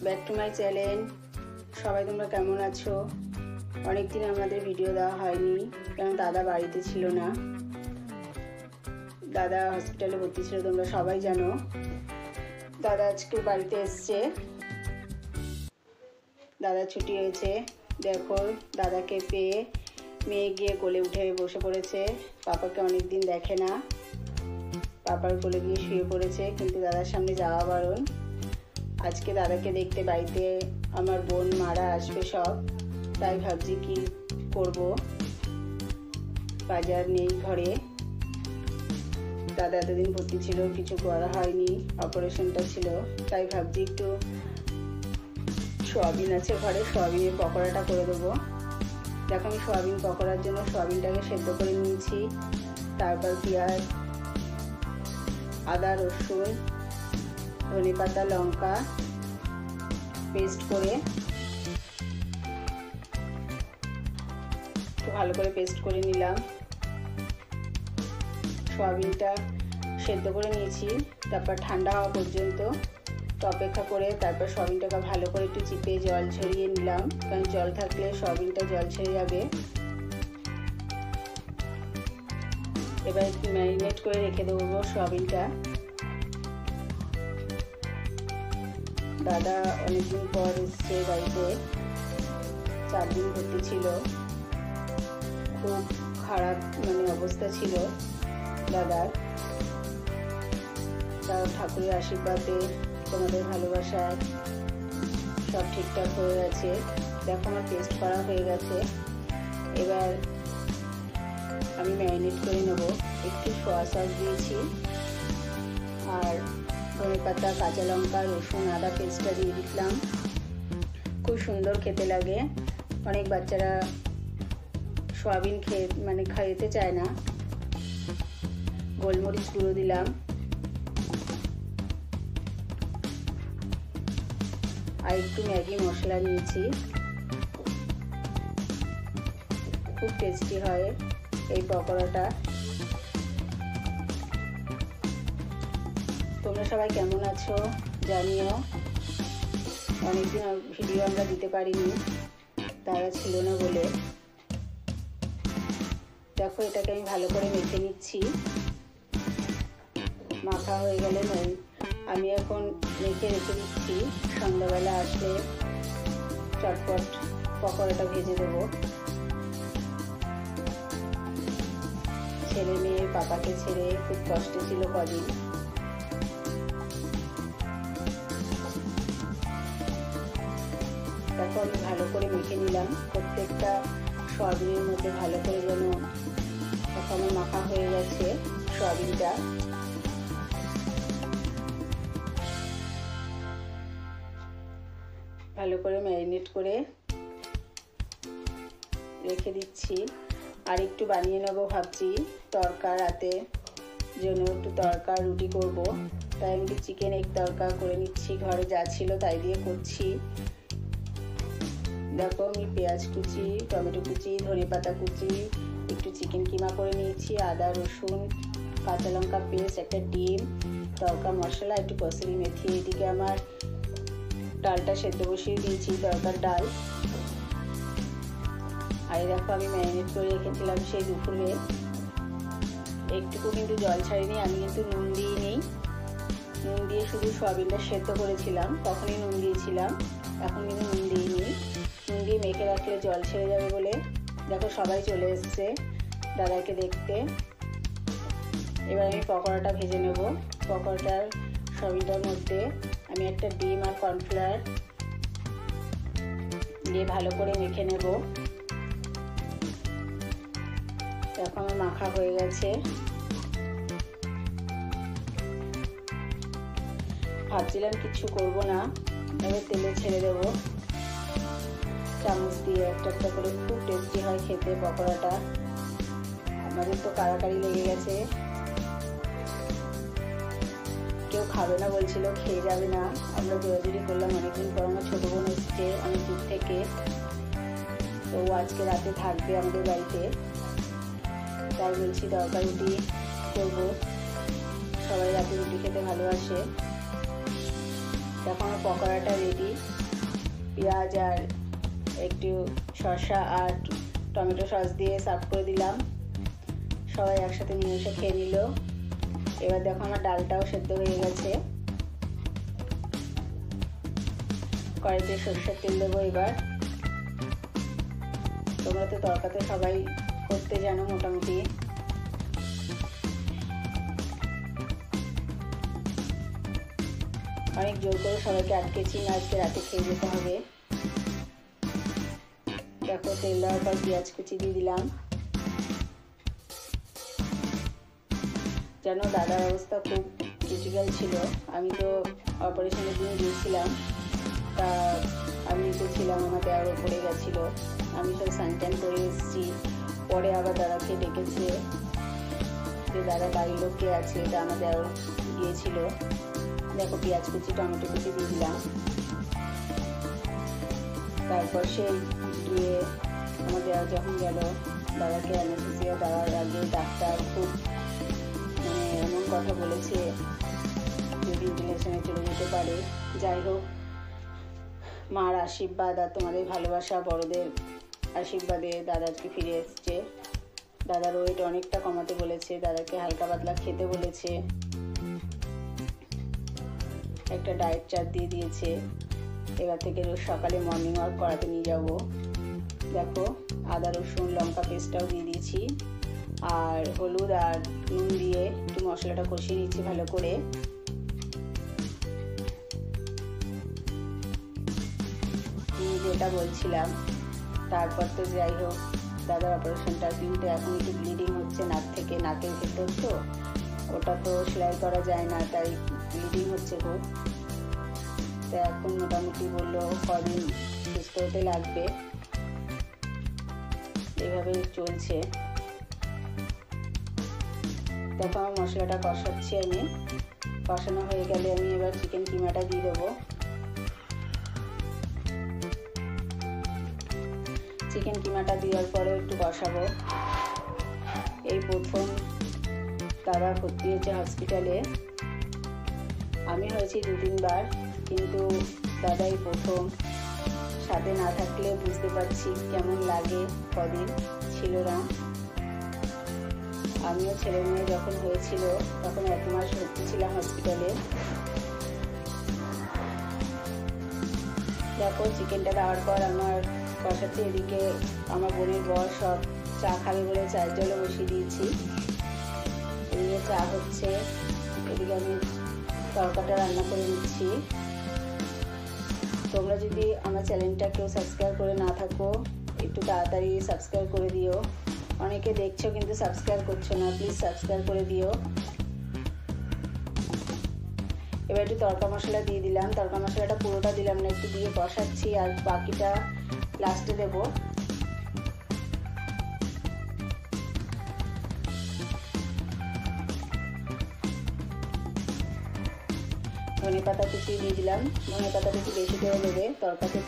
Back to my channel. সবাই তোমরা কেমন আছো? অনেকদিন আমাদের ভিডিও দেওয়া হয়নি, কারণ দাদা বাড়িতে ছিল না। দাদা হসপিটালে ভর্তি ছিল, তোমরা সবাই জানো। দাদা আজকে বাড়িতে এসছে, দাদা ছুটি হয়েছে। দেখো দাদাকে পেয়ে মেয়ে গিয়ে কোলে উঠে বসে পড়েছে। পাপাকে অনেকদিন দেখে না, পাপার কোলে গিয়ে শুয়ে পড়েছে, কিন্তু দাদার সামনে যাওয়া বারণ। আজকে দাদাকে দেখতে বাড়িতে আমার বোন মারা আসবে সব, তাই ভাবছি কি করব, বাজার নেই ঘরে। দাদা এতদিন ভর্তি ছিল, কিছু করা হয়নি, অপারেশনটা ছিল, তাই ভাবছি একটু সোয়াবিন আছে ঘরে, সোয়াবিনের পকোড়াটা করে দেবো। দেখো আমি সোয়াবিন পকোড়ার জন্য সোয়াবিনটাকে সেদ্ধ করে নিয়েছি, তারপর পেঁয়াজ, আদা, রসুন, ধনেপাতা, লঙ্কা পেস্ট করে একটু ভালো করে পেস্ট করে নিলাম। সোয়াবিনটা সেদ্ধ করে নিয়েছি, তারপর ঠান্ডা হওয়া পর্যন্ত অপেক্ষা করে তারপর সোয়াবিনটাকে ভালো করে একটু চিপে জল ঝরিয়ে নিলাম, কারণ জল থাকলে সোয়াবিনটা জল ছেড়ে যাবে। এবার একটু ম্যারিনেট করে রেখে দেবো সোয়াবিনটা। দাদা অনেকদিন পর এসছে বাড়িতে, 4 দিন ভর্তি ছিল, খুব খারাপ অবস্থা ছিল দাদার। তার ঠাকুরের আশীর্বাদে, তোমাদের ভালোবাসায় সব ঠিকঠাক হয়ে গেছে। দেখো আমার পেস্ট করা হয়ে গেছে। এবার আমি ম্যারিনেট করে নেব। একটু সোয়া সস দিয়েছি, আর ধনেপাতা, কাঁচা লঙ্কা, রসুন, আদা পেস্টটা দিয়ে দিলাম। খুব সুন্দর খেতে লাগে। অনেক বাচ্চারা সোয়াবিন খেতে চায় না। গোলমরিচ গুঁড়ো দিলাম, আর একটু ম্যাগি মশলা নিয়েছি। খুব টেস্টি হয় এই পকোড়াটা। তোমরা সবাই কেমন আছো জানিও। অনেকদিন ভিডিও আমরা দিতে পারিনি, তারা ছিল না বলে। দেখো এটাকে আমি ভালো করে মেখে নিচ্ছি। মাখা হয়ে গেলে আমি এখন মেখে রেখে দিচ্ছি, সন্ধ্যাবেলা আসলে চটপট পকোড়াটা ভেজে দেবো। ছেলে মেয়ে পাপাকে ছেড়ে খুব কষ্টে ছিল কদিন। দেখো আমি ভালো করে মেখে নিলাম, প্রত্যেকটা সোয়াবিনের মধ্যে ভালো করে যেন এখন মাখা হয়ে গেছে সোয়াবিনটা। ভালো করে ম্যারিনেট করে রেখে দিচ্ছি। আর একটু বানিয়ে নেবো ভাবছি তড়কা, রাতে জন্য একটু তড়কা রুটি করব, তাই আমি চিকেন এগ তড়কা করে নিচ্ছি। ঘরে যা ছিল তাই দিয়ে করছি। দেখো আমি পেঁয়াজ কুচি, টমেটো কুচি, ধনেপাতা কুচি, একটু চিকেন কিমা করে নিয়েছি, আদা, রসুন, কাঁচা লঙ্কা পেস্ট, একটা ডিম, তড়কা মশলা, একটু কসুরি মেথি। এদিকে আমার ডালটা সেদ্ধ বসিয়ে দিয়েছি, তড়কার ডাল। আর দেখো আমি ম্যারিনেট করে রেখেছিলাম সেই দুপুরে, একটুকু কিন্তু জল ছাড়িনি, আমি কিন্তু নুন দিইনি। নুন দিয়ে শুধু সোয়াবিনটা সেদ্ধ করেছিলাম, তখনই নুন দিয়েছিলাম, এখন কিন্তু নুন দিইনি। নুন দিয়ে মেখে রাখলে জল ছেড়ে যাবে বলে। দেখো সবাই চলে এসছে দাদাকে দেখতে। এবার আমি পকোড়াটা ভেজে নেব। পকোড়াটার সোয়াবিনটার মধ্যে আমি একটা ডিম আর কর্নফ্লাওয়ার দিয়ে ভালো করে মেখে নেব। দেখো আমার মাখা হয়ে গেছে। ভাবছিলাম কিছু করব না, এবার তেলে ছেড়ে দেবো চামচ দিয়ে একটা একটা করে। খুব টেস্টি হয় খেতে পকোড়াটা। আমাদের তো কাড়াকাড়ি লেগে গেছে, কেউ খাবে না বলছিল, খেয়ে যাবে না। আমরা জোরাজুরি করলাম, অনেকদিন পর আমার ছোটো বোন এসছে অনেক দূর থেকে, তো আজকে রাতে থাকবে আমাদের বাড়িতে, তাই বলছি তড়কা রুটি করবো। সবাই রাতে রুটি খেতে ভালোবাসে। দেখো আমার পকোড়াটা রেডি। পেঁয়াজ আর একটু শসা আর টমেটো সস দিয়ে সার্ভ করে দিলাম। সবাই একসাথে মিলেমিশে খেয়ে নিল। এবার দেখো আমার ডালটাও সেদ্ধ হয়ে গেছে। কড়াইতে সরষের তেল দেবো। এবার তোমরা তো তরকাতে সবাই করতে জানো মোটামুটি। অনেক জোর করে সবাইকে আটকেছি, আজকে রাতে খেয়ে যেতে হবে। দেখো তেল দেওয়ার পর পেঁয়াজ কুচি দিয়ে দিলাম। যেন দাদার অবস্থা খুব ক্রিটিক্যাল ছিল। আমি তো অপারেশনের দিন গিয়েছিলাম, তা আমি তো ছিলাম, আমার দেওয়ার ওপরে গেছিলো। আমি সব স্যানিটাইন করে এসেছি। পরে আবার দাদাকে ডেকেছে যে দাদা বাড়ির লোক কে আছে, এটা আমার দেওয়ার গিয়েছিল। দেখো পেঁয়াজ কুচি টমেটো কুচি দিয়ে দিলাম। তারপর সেই গিয়ে আমার দেওয়া যখন গেল, দাদাকে অ্যানেস্থেসিয়া দেওয়ার আগে ডাক্তার খুব এমন কথা বলেছে যদি রিলেশনে চলে যেতে পারে। যাই হোক, মার আশীর্বাদ আর তোমাদের ভালোবাসা, বড়দের আশীর্বাদে দাদা আজকে ফিরে এসছে। দাদার ওয়েট অনেকটা কমাতে বলেছে, দাদাকে হালকা পাতলা খেতে বলেছে, একটা ডায়েট চার্ট দিয়ে দিয়েছে। এবার থেকে রোজ সকালে মর্নিং ওয়াক করাতে নিয়ে যাব। দেখো আদা রসুন লঙ্কা পেস্টটাও দিয়ে দিয়েছি, আর হলুদ আর নুন দিয়ে একটু মশলাটা কষিয়ে নিচ্ছি ভালো করে। যেটা বলছিলাম, তারপর তো যাই হোক দাদার অপারেশনটা কিন্তু এখন একটু ব্লিডিং হচ্ছে নাক থেকে, নাকের ভেতর তো ওটা তো সেলাই করা যায় না, তাই ব্লিডিং হচ্ছে খুব। তো এখন মোটামুটি বললো কদিন সুস্থ হতে লাগবে, এভাবে চলছে। দেখো আমার মশলাটা কষাচ্ছি আমি। কষানো হয়ে গেলে আমি এবার চিকেন কিমাটা দিয়ে দেবো। চিকেন কিমাটা দেওয়ার পরে একটু কষাবো। এই প্রথম দাদা ভর্তি হয়েছে হসপিটালে। আমি হয়েছি 2-3 বার, কিন্তু দাদাই প্রথম। সাথে না থাকলে বুঝতে পারছি কেমন লাগে, কদিন ছিল না। আমিও ছেলে মেয়ে যখন হয়েছিল তখন 1 মাস ভর্তি ছিলাম হসপিটালে। দেখো চিকেনটা দেওয়ার পর আমার কষাচ্ছি। এদিকে আমার বোনের বর সব চা খাবে বলে চায়ের জলে বসিয়ে দিয়েছি। এদিকে চা হচ্ছে, এদিকে আমি তরকাটা রান্না করে নিচ্ছি। তোমরা যদি আমার চ্যানেলটা কেউ সাবস্ক্রাইব করে না থাকো, একটু তাড়াতাড়ি সাবস্ক্রাইব করে দিও। অনেকে দেখছো কিন্তু সাবস্ক্রাইব করছো না, প্লিজ সাবস্ক্রাইব করে দিও। এবার একটু তড়কা মশলা দিয়ে দিলাম। তড়কা মশলাটা পুরোটা দিলাম না, একটু দিয়ে কষাচ্ছি, আর বাকিটা লাস্টে দেবো। ধনেপাতা কুচি দিয়ে দিলাম। ধনেপাতা কুচি বেশি করে দেবে তরকাতে,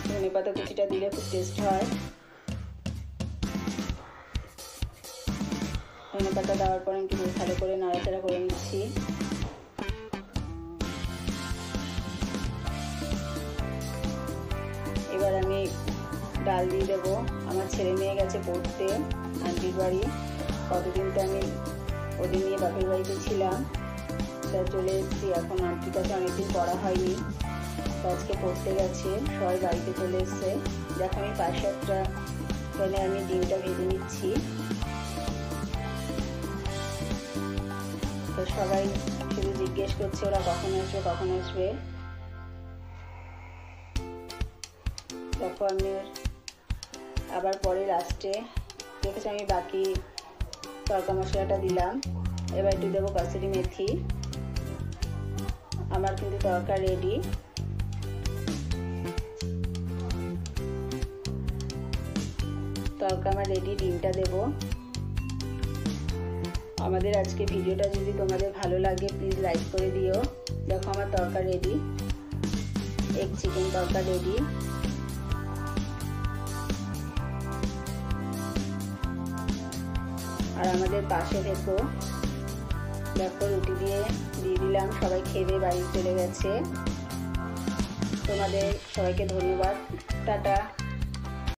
ধনেপাতা কুচিটা দিলে খুব টেস্ট হয়। ধনেপাতা দেওয়ার পর একটু ভালো করে নাড়াচাড়া করে নিচ্ছি। এবার আমি ডাল দিয়ে দেবো। আমার ছেলে মেয়ে গেছে পড়তে আন্টির বাড়ি। কতদিন তো আমি ওদের নিয়ে বাপের বাড়িতে ছিলাম, তা চলে এসেছি। এখন আন্টির কাছে অনেকদিন পড়া হয়নি, তো আজকে পড়তে গেছে, সবাই বাড়িতে চলে এসছে। দেখো আমি পাশে একটা প্যানে আমি ডিমটা ভেজে নিচ্ছি। তো সবাই শুধু জিজ্ঞেস করছে ওরা কখন আসবে কখন আসবে। দেখো আমি আবার পরে লাস্টে দেখেছি আমি বাকি তড়কা মশলাটা দিলাম। এবার একটু দেবো কসুরি মেথি। আমার কিন্তু তড়কা রেডি। তড়কা আমার রেডি, ডিমটা দেবো। আমাদের আজকে ভিডিওটা যদি তোমাদের ভালো লাগে প্লিজ লাইক করে দিও। দেখো আমার তড়কা রেডি, এগ চিকেন তড়কা রেডি। আর আমাদের পাশে থেকো। দেখো রুটি দিয়ে দিলাম, সবাই খেয়ে বাড়ি চলে গেছে। তোমাদের সবাইকে ধন্যবাদ। টাটা।